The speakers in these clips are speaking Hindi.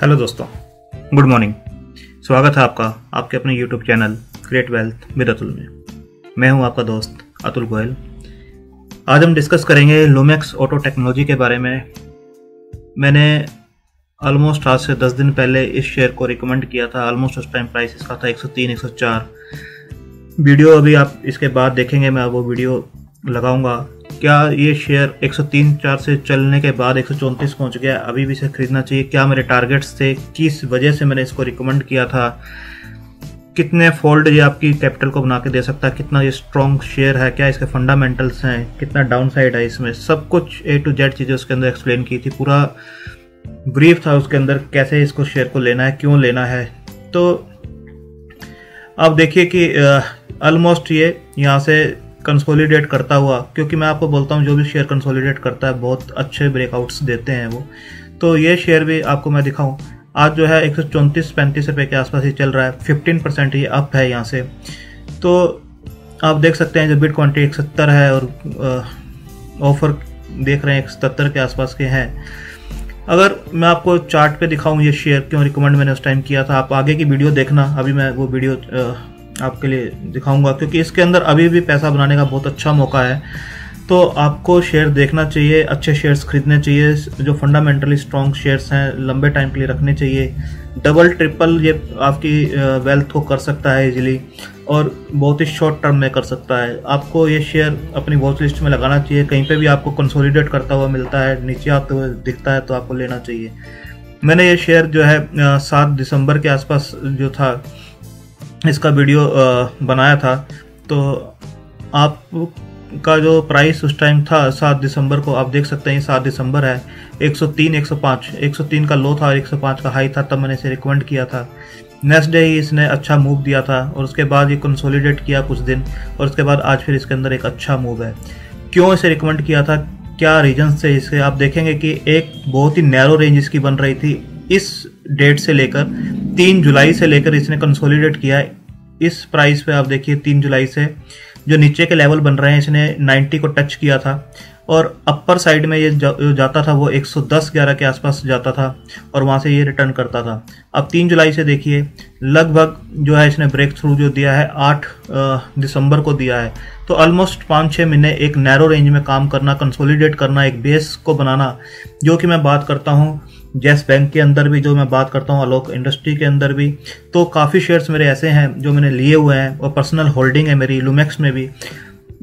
हेलो दोस्तों, गुड मॉर्निंग। स्वागत है आपका आपके अपने YouTube channel create wealth with Atul में। मैं हूं आपका दोस्त अतुल गोयल। आज हम डिस्कस करेंगे लुमेक्स ऑटो टेक्नोलॉजी के बारे में। मैंने ऑलमोस्ट आज से 10 दिन पहले इस शेयर को रिकमेंड किया था। ऑलमोस्ट उस टाइम प्राइस इसका था 103 104। वीडियो अभी आप इसके बाद देखेंगे, मैं वो वीडियो लगाऊंगा। क्या ये शेयर 103-4 से चलने के बाद 134 पहुंच गया, अभी भी इसे खरीदना चाहिए? क्या मेरे टारगेट्स थे, किस वजह से मैंने इसको रिकमेंड किया था, कितने फोल्ड ये आपकी कैपिटल को बना के दे सकता है, कितना ये स्ट्रॉन्ग शेयर है, क्या इसके फंडामेंटल्स हैं, कितना डाउन साइड है इसमें, सब कुछ A to Z चीज़ें उसके अंदर एक्सप्लेन की थी। पूरा ब्रीफ था उसके अंदर, कैसे इसको शेयर को लेना है, क्यों लेना है। तो आप देखिए कि ऑलमोस्ट ये यहाँ से कंसोलिडेट करता हुआ, क्योंकि मैं आपको बोलता हूँ जो भी शेयर कंसोलिडेट करता है बहुत अच्छे ब्रेकआउट्स देते हैं वो। तो ये शेयर भी आपको मैं दिखाऊं, आज जो है 134-35 रुपये के आसपास ही चल रहा है। 15% ये अप है यहाँ से। तो आप देख सकते हैं जो बिड क्वांटिटी 170 है और ऑफर देख रहे हैं 177 के आसपास के हैं। अगर मैं आपको चार्ट पे दिखाऊं ये शेयर क्यों रिकमेंड मैंने उस टाइम किया था, आप आगे की वीडियो देखना। अभी मैं वो वीडियो आपके लिए दिखाऊंगा, क्योंकि इसके अंदर अभी भी पैसा बनाने का बहुत अच्छा मौका है। तो आपको शेयर देखना चाहिए, अच्छे शेयर्स खरीदने चाहिए, जो फंडामेंटली स्ट्रॉन्ग शेयर्स हैं लंबे टाइम के लिए रखने चाहिए। डबल ट्रिपल ये आपकी वेल्थ को कर सकता है इजीली, और बहुत ही शॉर्ट टर्म में कर सकता है। आपको ये शेयर अपनी वॉच लिस्ट में लगाना चाहिए। कहीं पे भी आपको कंसोलिडेट करता हुआ मिलता है, नीचे आते हुए दिखता है, तो आपको लेना चाहिए। मैंने ये शेयर जो है 7 दिसंबर के आसपास जो था इसका वीडियो बनाया था। तो आपका जो प्राइस उस टाइम था 7 दिसंबर को, आप देख सकते हैं 7 दिसंबर है, 103-105, 103 का लो था और 105 का हाई था। तब मैंने इसे रिकमेंड किया था। नेक्स्ट डे ही इसने अच्छा मूव दिया था और उसके बाद ये कंसोलिडेट किया कुछ दिन, और उसके बाद आज फिर इसके अंदर एक अच्छा मूव है। क्यों इसे रिकमेंड किया था, क्या रीजन थे इसके, आप देखेंगे कि एक बहुत ही नैरो रेंज इसकी बन रही थी। इस डेट से लेकर 3 जुलाई से लेकर इसने कंसोलिडेट किया है इस प्राइस पे। आप देखिए 3 जुलाई से जो नीचे के लेवल बन रहे हैं, इसने 90 को टच किया था और अपर साइड में ये जाता था वो 110-11 के आसपास जाता था और वहां से ये रिटर्न करता था। अब 3 जुलाई से देखिए लगभग जो है इसने ब्रेक थ्रू जो दिया है 8 दिसंबर को दिया है। तो ऑलमोस्ट 5-6 महीने एक नैरो रेंज में काम करना, कंसोलिडेट करना, एक बेस को बनाना, जो कि मैं बात करता हूँ येस बैंक के अंदर भी, जो मैं बात करता हूँ आलोक इंडस्ट्री के अंदर भी। तो काफ़ी शेयर्स मेरे ऐसे हैं जो मैंने लिए हुए हैं और पर्सनल होल्डिंग है मेरी लुमेक्स में भी,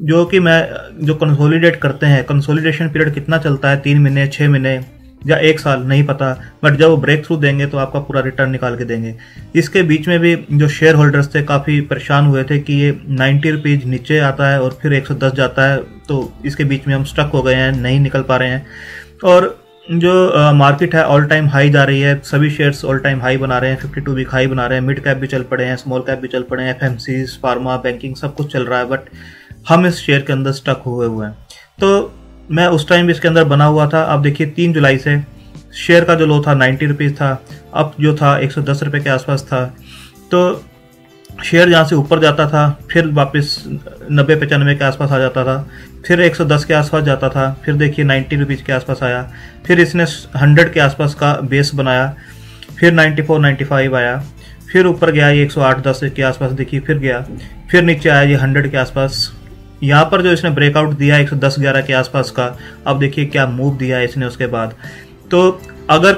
जो कि मैं जो कंसोलिडेट करते हैं। कंसोलिडेशन पीरियड कितना चलता है, 3 महीने, 6 महीने या 1 साल, नहीं पता, बट जब वो ब्रेक थ्रू देंगे तो आपका पूरा रिटर्न निकाल के देंगे। इसके बीच में भी जो शेयर होल्डर्स थे काफ़ी परेशान हुए थे कि ये 90 रुपीज़ नीचे आता है और फिर 110 जाता है, तो इसके बीच में हम स्टक हो गए हैं, नहीं निकल पा रहे हैं। और जो मार्केट है ऑल टाइम हाई जा रही है, सभी शेयर्स ऑल टाइम हाई बना रहे हैं, 52 वीक हाई बना रहे हैं, मिड कैप भी चल पड़े हैं, स्मॉल कैप भी चल पड़े हैं, FMC, फार्मा, बैंकिंग सब कुछ चल रहा है, बट हम इस शेयर के अंदर स्टक हुए हैं। तो मैं उस टाइम भी इसके अंदर बना हुआ था। अब देखिए 3 जुलाई से शेयर का जो लो था 90 रुपीज़ था, अब जो था 110 रुपये के आसपास था। तो शेयर जहाँ से ऊपर जाता था फिर वापस 90-95 के आसपास आ जाता था, फिर 110 के आसपास जाता था, फिर देखिए 90 रुपीज़ के आसपास आया, फिर इसने 100 के आसपास का बेस बनाया, फिर 94-95 आया, फिर ऊपर गया ये 108-10 के आसपास, देखिए फिर गया, फिर नीचे आया ये 100 के आसपास। यहाँ पर जो इसने ब्रेकआउट दिया 110-11 के आसपास का, अब देखिए क्या मूव दिया है इसने उसके बाद। तो अगर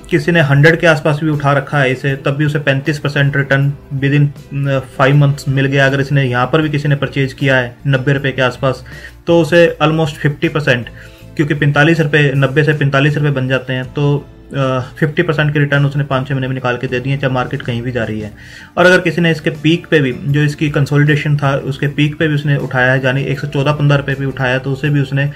किसी ने 100 के आसपास भी उठा रखा है इसे, तब भी उसे 35% रिटर्न विद इन 5 मंथ्स मिल गया। अगर इसने यहाँ पर भी किसी ने परचेज किया है 90 रुपये के आसपास, तो उसे ऑलमोस्ट 50%, क्योंकि 45 रुपये, 90 से 45 रुपये बन जाते हैं, तो 50% के रिटर्न उसने 5-6 महीने में निकाल के दे दिए, चाहे मार्केट कहीं भी जा रही है। और अगर किसी ने इसके पीक पे भी, जो इसकी कंसोलिडेशन था उसके पीक पे भी उसने उठाया है, यानी 114-15 रुपये पे उठाया, तो उसे भी उसने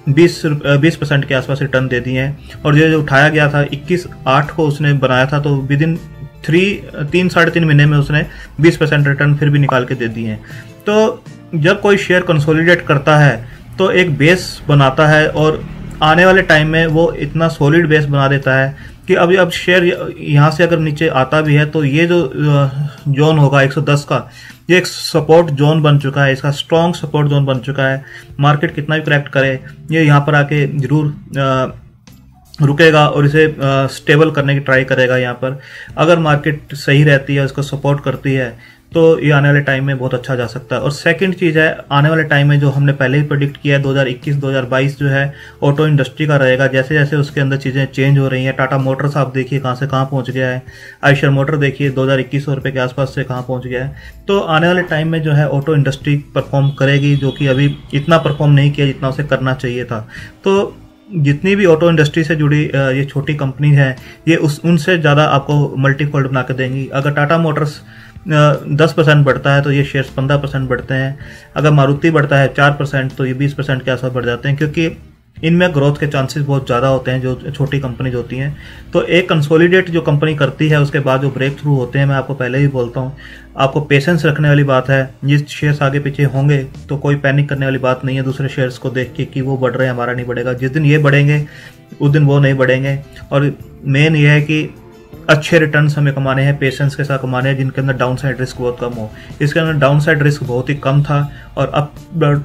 20% के आसपास रिटर्न दे दिए हैं। और जो उठाया गया था 21/8 को उसने बनाया था, तो विद इन 3-3.5 महीने में उसने 20% रिटर्न फिर भी निकाल के दे दिए हैं। तो जब कोई शेयर कंसोलिडेट करता है तो एक बेस बनाता है, और आने वाले टाइम में वो इतना सॉलिड बेस बना देता है कि अब शेयर यहाँ से अगर नीचे आता भी है, तो ये जो जोन होगा 110 का, ये एक सपोर्ट जोन बन चुका है, इसका स्ट्रॉन्ग सपोर्ट जोन बन चुका है। मार्केट कितना भी करेक्ट करे, ये यहाँ पर आके जरूर रुकेगा और इसे स्टेबल करने की ट्राई करेगा। यहाँ पर अगर मार्केट सही रहती है, उसको सपोर्ट करती है, तो ये आने वाले टाइम में बहुत अच्छा जा सकता है। और सेकंड चीज़ है, आने वाले टाइम में जो हमने पहले ही प्रेडिक्ट किया है 2021-2022 जो है ऑटो इंडस्ट्री का रहेगा। जैसे जैसे उसके अंदर चीज़ें चेंज हो रही हैं, टाटा मोटर्स आप देखिए कहाँ से कहाँ पहुँच गया है, आयशर मोटर देखिए 2021 रुपये के आसपास से कहाँ पहुँच गया है। तो आने वाले टाइम में जो है ऑटो इंडस्ट्री परफॉर्म करेगी, जो कि अभी इतना परफॉर्म नहीं किया जितना उसे करना चाहिए था। तो जितनी भी ऑटो इंडस्ट्री से जुड़ी ये छोटी कंपनी है, ये उनसे ज़्यादा आपको मल्टीफोल्ड बना के देंगी। अगर टाटा मोटर्स 10% बढ़ता है तो ये शेयर्स 15% बढ़ते हैं। अगर मारुति बढ़ता है 4% तो ये 20% के आसपास बढ़ जाते हैं, क्योंकि इनमें ग्रोथ के चांसेस बहुत ज़्यादा होते हैं जो छोटी कंपनीज होती हैं। तो एक कंसोलिडेट जो कंपनी करती है, उसके बाद जो ब्रेक थ्रू होते हैं, मैं आपको पहले ही बोलता हूँ, आपको पेशेंस रखने वाली बात है। ये शेयर्स आगे पीछे होंगे तो कोई पैनिक करने वाली बात नहीं है दूसरे शेयर्स को देख के कि वो बढ़ रहे हैं, हमारा नहीं बढ़ेगा। जिस दिन ये बढ़ेंगे उस दिन वो नहीं बढ़ेंगे। और मेन ये है कि अच्छे रिटर्न्स हमें कमाने हैं, पेशेंस के साथ कमाने हैं, जिनके अंदर डाउन साइड रिस्क बहुत कम हो। इसके अंदर डाउन साइड रिस्क बहुत ही कम था और अप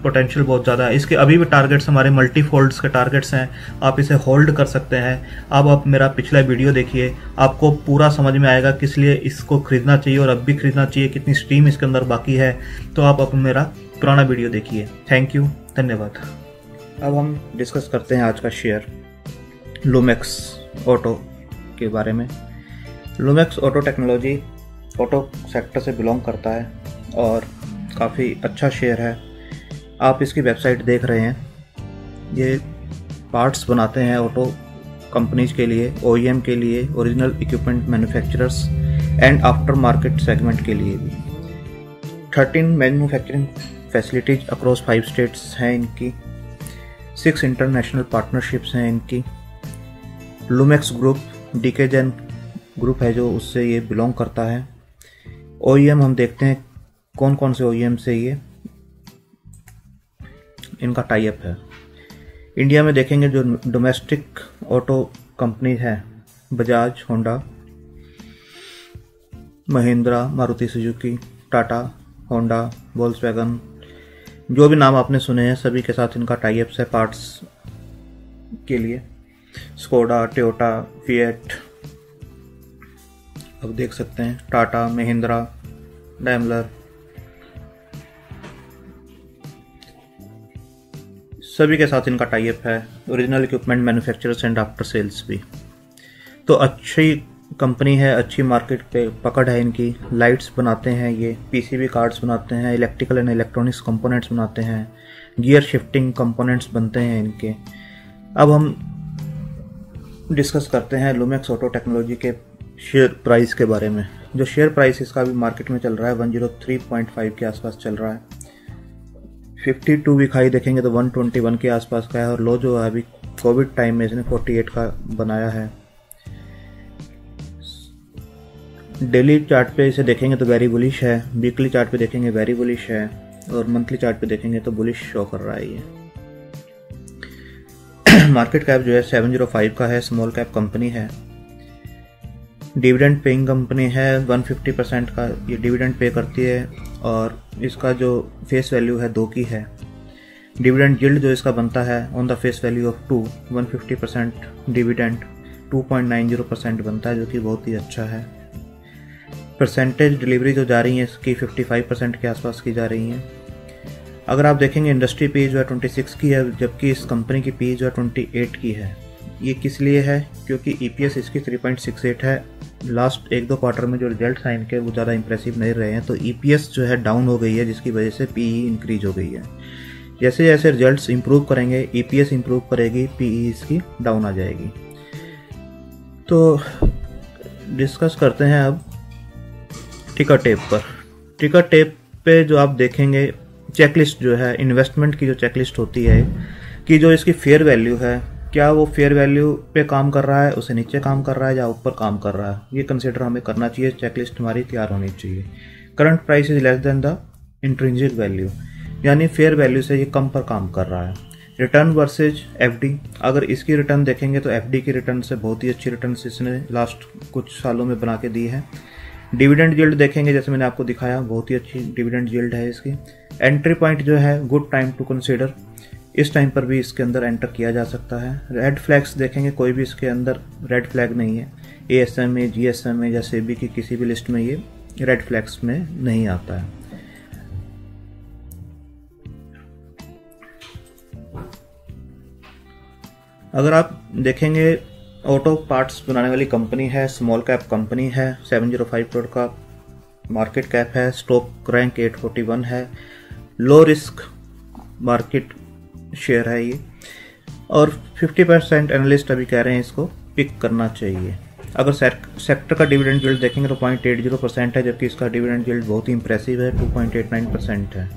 पोटेंशियल बहुत ज़्यादा है। इसके अभी भी टारगेट्स हमारे मल्टीफोल्ड्स के टारगेट्स हैं, आप इसे होल्ड कर सकते हैं। अब आप मेरा पिछला वीडियो देखिए, आपको पूरा समझ में आएगा किस लिए इसको खरीदना चाहिए और अब भी खरीदना चाहिए, कितनी स्ट्रीम इसके अंदर बाकी है। तो आप मेरा पुराना वीडियो देखिए। थैंक यू, धन्यवाद। अब हम डिस्कस करते हैं आज का शेयर लुमेक्स ऑटो के बारे में। लुमेक्स ऑटो टेक्नोलॉजी ऑटो सेक्टर से बिलोंग करता है और काफ़ी अच्छा शेयर है। आप इसकी वेबसाइट देख रहे हैं, ये पार्ट्स बनाते हैं ऑटो कंपनीज के लिए, OEM के लिए, original equipment manufacturers and after market segment के लिए भी। 13 मैन्युफैक्चरिंग फैसिलिटीज अक्रॉस 5 स्टेट्स हैं इनकी, 6 इंटरनेशनल पार्टनरशिप्स हैं इनकी। लुमेक्स ग्रुप डीकेजेन ग्रुप है जो उससे ये बिलोंग करता है। OEM हम देखते हैं कौन कौन से OEM से ये इनका टाई अप है। इंडिया में देखेंगे जो डोमेस्टिक ऑटो कंपनी है, Bajaj, Honda, Mahindra, Maruti Suzuki, Tata, Honda, Volkswagen, जो भी नाम आपने सुने हैं सभी के साथ इनका टाई अप्स है पार्ट्स के लिए। स्कोडा, टोयोटा, फिएट, अब देख सकते हैं टाटा, महिंद्रा, डैमलर, सभी के साथ इनका टाई अप है। Original equipment manufacturers and after sales भी। तो अच्छी कंपनी है, अच्छी मार्केट पे पकड़ है इनकी। लाइट्स बनाते हैं ये, PCB कार्ड्स बनाते हैं, इलेक्ट्रिकल एंड इलेक्ट्रॉनिक्स कंपोनेंट्स बनाते हैं, गियर शिफ्टिंग कंपोनेंट्स बनते हैं इनके। अब हम डिस्कस करते हैं लुमेक्स ऑटो टेक्नोलॉजी के शेयर प्राइस के बारे में। जो शेयर प्राइस इसका भी मार्केट में चल रहा है 103.5 के आसपास चल रहा है। 52 वीक हाई देखेंगे तो 121 के आसपास का है और लो जो है अभी कोविड टाइम में इसने 48 का बनाया है। डेली चार्ट पे इसे देखेंगे तो वेरी बुलिश है, वीकली चार्ट पे देखेंगे वेरी बुलिश है और मंथली चार्ट पे देखेंगे तो बुलिश शो कर रहा है ये। मार्केट कैप जो है 705 का है, स्मॉल कैप कंपनी है, डिविडेंड पेइंग कंपनी है। 150% का ये डिविडेंड पे करती है और इसका जो फेस वैल्यू है 2 की है। डिविडेंड यील्ड जो इसका बनता है on the face value of 2, 150% dividend 2.90% बनता है, जो कि बहुत ही अच्छा है। परसेंटेज डिलीवरी जो जा रही है इसकी 55% के आसपास की जा रही है। अगर आप देखेंगे इंडस्ट्री पी जो है 26 की है, जबकि इस कंपनी की पी जो है 28 की है। ये किस लिए है? क्योंकि EPS इसकी 3.68 है। लास्ट 1-2 क्वार्टर में जो रिजल्ट आए इनके वो ज़्यादा इंप्रेसिव नहीं रहे हैं, तो EPS जो है डाउन हो गई है, जिसकी वजह से PE इंक्रीज हो गई है। जैसे जैसे रिजल्ट्स इंप्रूव करेंगे, EPS इंप्रूव करेगी, PE इसकी डाउन आ जाएगी। तो डिस्कस करते हैं अब टिकर टेप पर। टिकर टेप पे जो आप देखेंगे चेकलिस्ट जो है, इन्वेस्टमेंट की जो चेकलिस्ट होती है कि जो इसकी फेयर वैल्यू है, क्या वो फेयर वैल्यू पे काम कर रहा है, उसे नीचे काम कर रहा है या ऊपर काम कर रहा है, ये कंसिडर हमें करना चाहिए। चेकलिस्ट हमारी तैयार होनी चाहिए। Current price is less than the intrinsic value, यानी फेयर वैल्यू से ये कम पर काम कर रहा है। रिटर्न वर्सेज FD, अगर इसकी रिटर्न देखेंगे तो FD की रिटर्न से बहुत ही अच्छी रिटर्न इसने लास्ट कुछ सालों में बना के दी है। डिविडेंड यील्ड देखेंगे, जैसे मैंने आपको दिखाया, बहुत ही अच्छी डिविडेंड यील्ड है इसकी। एंट्री पॉइंट जो है गुड टाइम टू कंसीडर, इस टाइम पर भी इसके अंदर एंटर किया जा सकता है। रेड फ्लैग्स देखेंगे, कोई भी इसके अंदर रेड फ्लैग नहीं है। ASMA, GSMA या सेबी की किसी भी लिस्ट में ये रेड फ्लैग्स में नहीं आता है। अगर आप देखेंगे, ऑटो पार्ट्स बनाने वाली कंपनी है, स्मॉल कैप कंपनी है, 705 करोड़ का मार्केट कैप है, स्टॉक रैंक 841 है, लो रिस्क मार्केट शेयर है ये, और 50% एनालिस्ट अभी कह रहे हैं इसको पिक करना चाहिए। अगर सेक्टर का डिविडेंड यील्ड देखेंगे तो 0.80% है, जबकि इसका डिविडेंड यील्ड बहुत ही इंप्रेसिव है, 2.89% है।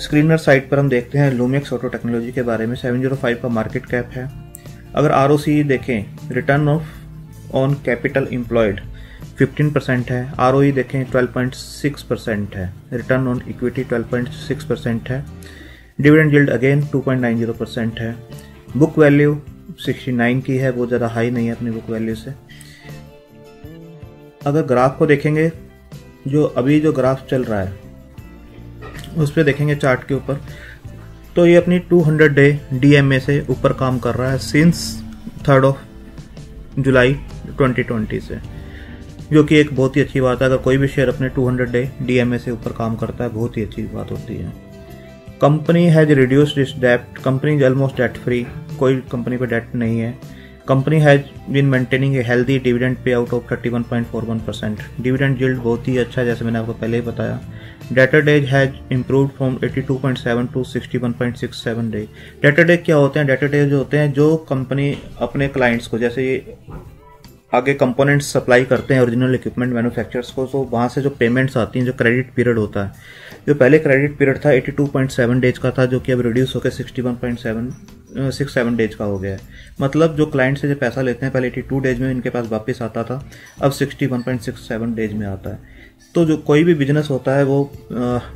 स्क्रीनर साइट पर हम देखते हैं लूमेक्स ऑटो टेक्नोलॉजी के बारे में। 705 का मार्केट कैप है। अगर ROCE देखें, रिटर्न ऑन कैपिटल एम्प्लॉयड 15% है। ROE देखें 12.6% है। रिटर्न ऑन इक्विटी 12.6% है। डिविडेंड यील्ड अगेन 2.90% है। बुक वैल्यू 69 की है, बहुत ज़्यादा हाई नहीं है अपनी बुक वैल्यू से। अगर ग्राफ को देखेंगे, जो ग्राफ चल रहा है उस पर देखेंगे चार्ट के ऊपर, तो ये अपनी 200 डे DMA से ऊपर काम कर रहा है सिंस 3 जुलाई 2020 से, जो कि एक बहुत ही अच्छी बात है। अगर कोई भी शेयर अपने 200 डे DMA से ऊपर काम करता है, बहुत ही अच्छी बात होती है। Company has reduced its debt, company is almost debt free, कोई कंपनी पे डेट नहीं है। Company has been maintaining a healthy dividend payout of 31.41%। Dividend yield बहुत ही अच्छा है, जैसे मैंने आपको पहले ही बताया। Debtor days has improved from 82.7 to 61.67 day. Debtor days क्या होते हैं? डेटर डेज होते हैं जो कंपनी अपने क्लाइंट्स को, जैसे ये आगे कंपोनेंट्स सप्लाई करते हैं ओरिजिनल इक्विपमेंट मैन्युफैक्चरर्स को, तो वहाँ से जो पेमेंट्स आती हैं, जो क्रेडिट पीरियड होता है, जो पहले क्रेडिट पीरियड था 82.7 डेज का था, जो कि अब रिड्यूस होकर 61.67 डेज का हो गया है। मतलब जो क्लाइंट से जो पैसा लेते हैं, पहले 82 डेज में इनके पास वापस आता था, अब 61.67 डेज में आता है। तो जो कोई भी बिजनेस होता है वो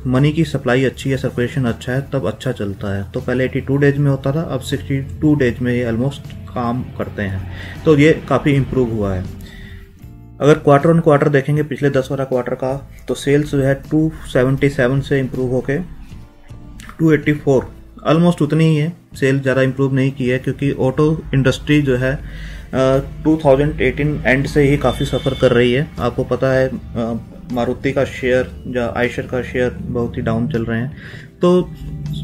मनी की सप्लाई अच्छी है, सर्कुलेशन अच्छा है, तब अच्छा चलता है। तो पहले 82 डेज में होता था, अब 62 डेज में ये ऑलमोस्ट काम करते हैं, तो ये काफ़ी इम्प्रूव हुआ है। अगर क्वार्टर ऑन क्वार्टर देखेंगे पिछले 10 वाला क्वार्टर का, तो सेल्स जो है 277 से इम्प्रूव होके 284, ऑलमोस्ट उतनी ही है। सेल ज़्यादा इम्प्रूव नहीं की है, क्योंकि ऑटो इंडस्ट्री जो है 2018 एंड से ही काफ़ी सफ़र कर रही है। आपको पता है मारुति का शेयर या आयशर का शेयर बहुत ही डाउन चल रहे हैं, तो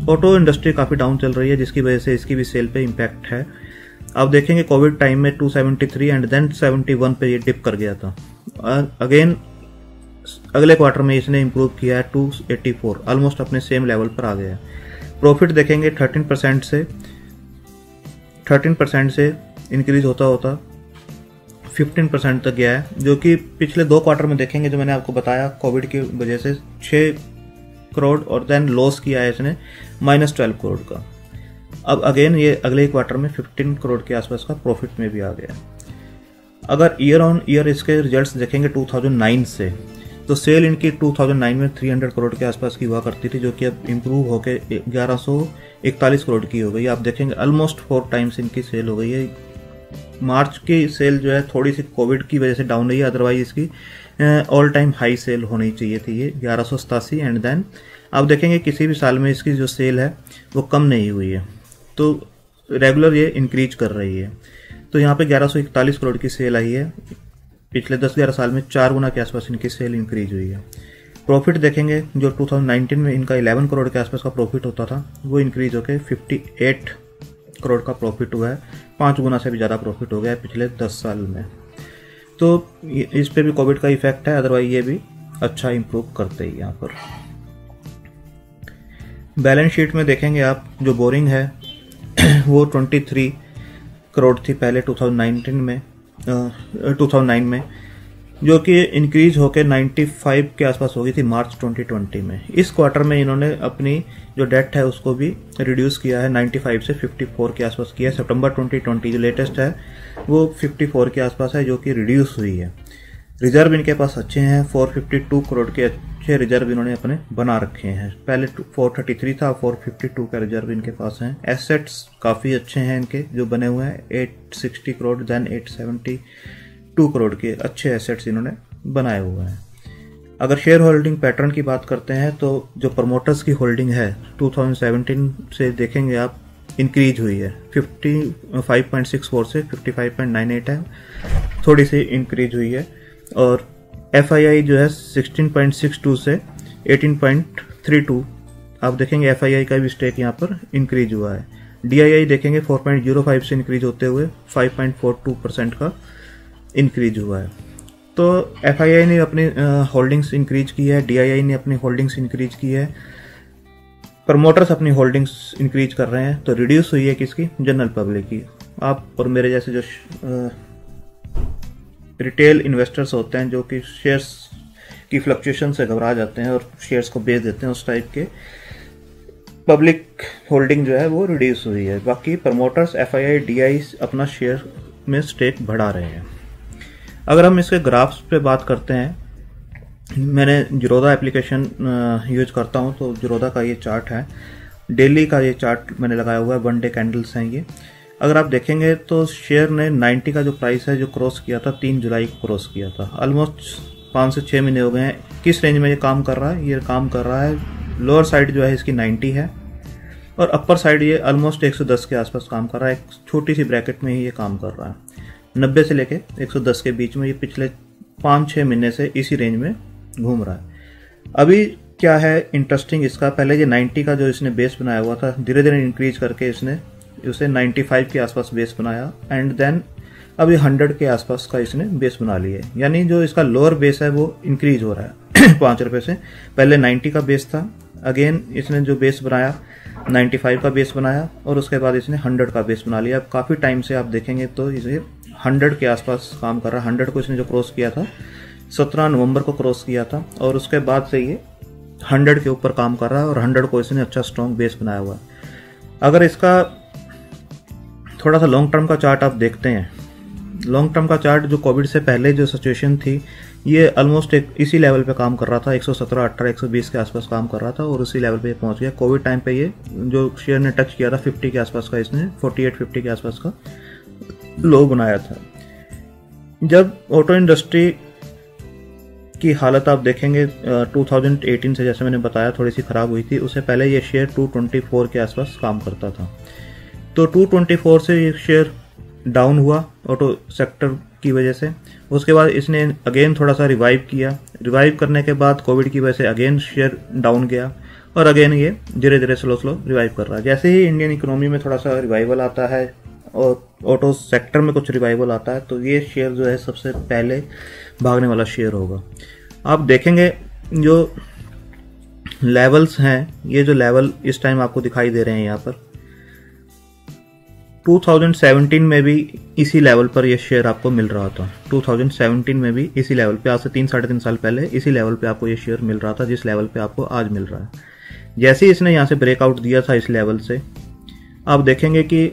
ऑटो इंडस्ट्री काफ़ी डाउन चल रही है, जिसकी वजह से इसकी भी सेल पे इम्पैक्ट है। आप देखेंगे कोविड टाइम में 273 एंड देन 71 पे ये डिप कर गया था। अगेन अगले क्वार्टर में इसने इम्प्रूव किया है 284, ऑलमोस्ट अपने सेम लेवल पर आ गया है। प्रॉफिट देखेंगे 13% से इंक्रीज होता होता 15% तक गया है, जो कि पिछले 2 क्वार्टर में देखेंगे, जो मैंने आपको बताया कोविड की वजह से 6 करोड़ और देन लॉस किया है इसने -12 करोड़ का। अब अगेन ये अगले क्वार्टर में 15 करोड़ के आसपास का प्रॉफिट में भी आ गया। अगर ईयर ऑन ईयर इसके रिजल्ट्स देखेंगे 2009 से, तो सेल इनकी 2009 में 300 करोड़ के आसपास की हुआ करती थी, जो कि अब इम्प्रूव होकर 1141 करोड़ की हो गई। आप देखेंगे ऑलमोस्ट 4 टाइम्स इनकी सेल हो गई है। मार्च की सेल जो है थोड़ी सी कोविड की वजह से डाउन रही है, अदरवाइज इसकी ऑल टाइम हाई सेल होनी चाहिए थी ये 1187। एंड देन आप देखेंगे किसी भी साल में इसकी जो सेल है वो कम नहीं हुई है, तो रेगुलर ये इंक्रीज कर रही है। तो यहाँ पे 1141 करोड़ की सेल आई है। पिछले 10-11 साल में 4 गुना के आसपास इनकी सेल इंक्रीज हुई है। प्रॉफिट देखेंगे, जो 2019 में इनका 11 करोड़ के आसपास का प्रॉफिट होता था, वो इंक्रीज होकर 58 करोड़ का प्रॉफिट हुआ है। 5 गुना से भी ज़्यादा प्रॉफिट हो गया है पिछले 10 साल में। तो इस पे भी कोविड का इफेक्ट है, अदरवाइज ये भी अच्छा इंप्रूव करते ही। यहाँ पर बैलेंस शीट में देखेंगे आप, जो बोरिंग है वो 23 करोड़ थी पहले 2009 में, जो कि इंक्रीज होकर 95 के आसपास हो गई थी मार्च 2020 में। इस क्वार्टर में इन्होंने अपनी जो डेट है उसको भी रिड्यूस किया है, 95 से 54 के आसपास किया है। सितंबर 2020 जो लेटेस्ट है वो 54 के आसपास है, जो कि रिड्यूस हुई है। रिजर्व इनके पास अच्छे हैं, 452 करोड़ के अच्छे रिजर्व इन्होंने अपने बना रखे हैं। पहले 433 था, 452 का रिजर्व इनके पास हैं। एसेट्स काफ़ी अच्छे हैं इनके जो बने हुए हैं, 860 करोड़ देन 872 करोड़ के अच्छे एसेट्स इन्होंने बनाए हुए हैं। अगर शेयर होल्डिंग पैटर्न की बात करते हैं तो जो प्रमोटर्स की होल्डिंग है 2017 से देखेंगे आप इंक्रीज हुई है, 55.64 से 55.98 है, थोड़ी सी इंक्रीज हुई है। और FII जो है 16.62 से 18.32, आप देखेंगे FII का भी स्टेक यहाँ पर इंक्रीज हुआ है। DII देखेंगे 4.05 से इंक्रीज होते हुए 5.42% का इंक्रीज हुआ है। तो FII ने अपनी होल्डिंग्स इंक्रीज की है, DII ने अपनी होल्डिंग्स इंक्रीज की है, प्रमोटर्स अपनी होल्डिंग्स इंक्रीज कर रहे हैं। तो रिड्यूस हुई है किसकी? जनरल पब्लिक की। आप और मेरे जैसे जो रिटेल इन्वेस्टर्स होते हैं जो कि शेयर्स की फ्लक्चुएशन से घबरा जाते हैं और शेयर्स को बेच देते हैं, उस टाइप के पब्लिक होल्डिंग जो है वो रिड्यूस हुई है। बाकी प्रमोटर्स FII DII अपना शेयर में स्टेक बढ़ा रहे हैं। अगर हम इसके ग्राफ्स पे बात करते हैं, मैंने जीरोधा एप्लीकेशन यूज करता हूं, तो जीरोधा का ये चार्ट है, डेली का ये चार्ट मैंने लगाया हुआ है, 1 डे कैंडल्स हैं ये। अगर आप देखेंगे तो शेयर ने 90 का जो प्राइस है जो क्रॉस किया था 3 जुलाई को क्रॉस किया था। ऑलमोस्ट 5 से 6 महीने हो गए हैं। किस रेंज में ये काम कर रहा है? ये काम कर रहा है, लोअर साइड जो है इसकी 90 है और अपर साइड ये ऑलमोस्ट 110 के आसपास काम कर रहा है। एक छोटी सी ब्रैकेट में ही ये काम कर रहा है, 90 से लेके 110 के बीच में ये पिछले 5-6 महीने से इसी रेंज में घूम रहा है। अभी क्या है इंटरेस्टिंग इसका, पहले ये 90 का जो इसने बेस बनाया हुआ था, धीरे धीरे इंक्रीज करके इसने उसे 95 के आसपास बेस बनाया एंड देन अभी 100 के आसपास का इसने बेस बना लिया है। यानी जो इसका लोअर बेस है वो इंक्रीज हो रहा है 5 रुपए से। पहले 90 का बेस था, अगेन इसने जो बेस बनाया 95 का बेस बनाया और उसके बाद इसने 100 का बेस बना लिया। अब काफ़ी टाइम से आप देखेंगे तो इसे 100 के आसपास काम कर रहा है। 100 को इसने जो क्रॉस किया था 17 नवंबर को क्रॉस किया था और उसके बाद से ये 100 के ऊपर काम कर रहा है और 100 को इसने अच्छा स्ट्रॉन्ग बेस बनाया हुआ है। अगर इसका थोड़ा सा लॉन्ग टर्म का चार्ट आप देखते हैं, लॉन्ग टर्म का चार्ट जो कोविड से पहले जो सिचुएशन थी ये ऑलमोस्ट एक इसी लेवल पे काम कर रहा था, 117, 18, 120 के आसपास काम कर रहा था और उसी लेवल पे पहुंच गया। कोविड टाइम पे ये जो शेयर ने टच किया था 50 के आसपास का, इसने 48-50 के आसपास का लो बनाया था। जब ऑटो इंडस्ट्री की हालत आप देखेंगे 2018 से, जैसे मैंने बताया, थोड़ी सी खराब हुई थी, उससे पहले ये शेयर 224 के आसपास काम करता था। तो 224 से ये शेयर डाउन हुआ ऑटो सेक्टर की वजह से। उसके बाद इसने अगेन थोड़ा सा रिवाइव किया, रिवाइव करने के बाद कोविड की वजह से अगेन शेयर डाउन गया और अगेन ये धीरे धीरे स्लो रिवाइव कर रहा है। जैसे ही इंडियन इकोनॉमी में थोड़ा सा रिवाइवल आता है और ऑटो सेक्टर में कुछ रिवाइवल आता है तो ये शेयर जो है सबसे पहले भागने वाला शेयर होगा। आप देखेंगे जो लेवल्स हैं, ये जो लेवल इस टाइम आपको दिखाई दे रहे हैं यहाँ पर, 2017 में भी इसी लेवल पर ये शेयर आपको मिल रहा था। 2017 में भी इसी लेवल पे, आज से 3-3.5 साल पहले इसी लेवल पे आपको ये शेयर मिल रहा था जिस लेवल पे आपको आज मिल रहा है। जैसे ही इसने यहाँ से ब्रेकआउट दिया था इस लेवल से, आप देखेंगे कि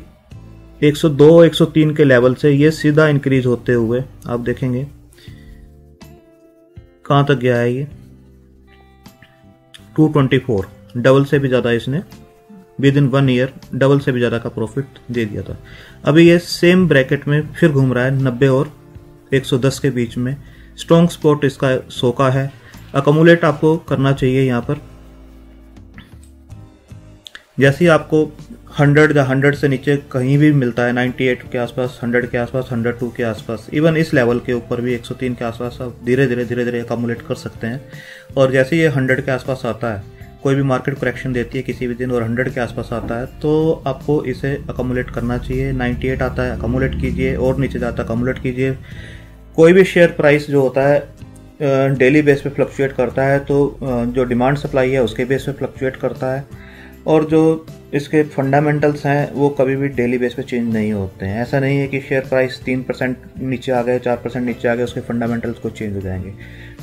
102-103 के लेवल से ये सीधा इंक्रीज होते हुए आप देखेंगे कहां तक गया है ये 224, डबल से भी ज्यादा इसने विद इन 1 ईयर डबल से भी ज्यादा का प्रॉफिट दे दिया था। अभी ये सेम ब्रैकेट में फिर घूम रहा है 90 और 110 के बीच में। स्ट्रॉन्ग स्पॉट इसका 100 का है। अकोमुलेट आपको करना चाहिए यहाँ पर। जैसे ही आपको 100 या 100 से नीचे कहीं भी मिलता है, 98 के आसपास, 100 के आसपास, 102 के आसपास, इवन इस लेवल के ऊपर भी 103 के आसपास आप धीरे धीरे अकोमुलेट कर सकते हैं। और जैसे ये 100 के आसपास आता है, कोई भी मार्केट करेक्शन देती है किसी भी दिन और 100 के आसपास आता है तो आपको इसे अकोमुलेट करना चाहिए। 98 आता है अकोमुलेट कीजिए, और नीचे जाता है अकोमुलेट कीजिए। कोई भी शेयर प्राइस जो होता है डेली बेस पे फ्लक्चुएट करता है, तो जो डिमांड सप्लाई है उसके बेस पे फ्लक्चुएट करता है और जो इसके फंडामेंटल्स हैं वो कभी भी डेली बेस पे चेंज नहीं होते हैं। ऐसा नहीं है कि शेयर प्राइस 3% नीचे आ गए, 4% नीचे आ गए, उसके फंडामेंटल्स को चेंज हो जाएंगे।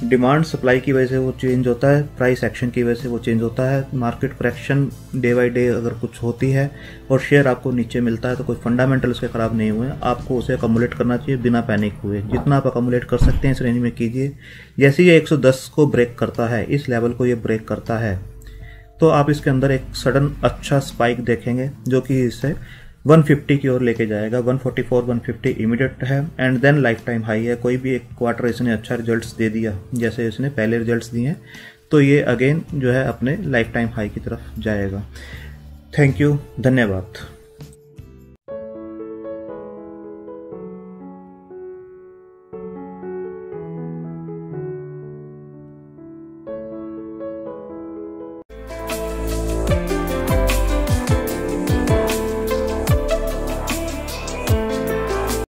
डिमांड सप्लाई की वजह से वो चेंज होता है, प्राइस एक्शन की वजह से वो चेंज होता है। Market correction day by day अगर कुछ होती है और शेयर आपको नीचे मिलता है तो कोई फंडामेंटल उसके ख़राब नहीं हुए, आपको उसे अकोमुलेट करना चाहिए बिना पैनिक हुए। जितना आप अकोमुलेट कर सकते हैं इस रेंज में कीजिए। जैसे ये 110 को ब्रेक करता है, इस लेवल को ये ब्रेक करता है, तो आप इसके अंदर एक सडन अच्छा स्पाइक देखेंगे जो कि इसे 150 की ओर लेके जाएगा। 144 150 इमीडिएट है and then life time high है। कोई भी एक क्वार्टर इसने अच्छा रिजल्ट्स दे दिया जैसे इसने पहले रिजल्ट्स दिए हैं तो ये अगेन जो है अपने लाइफ टाइम हाई की तरफ जाएगा। थैंक यू, धन्यवाद।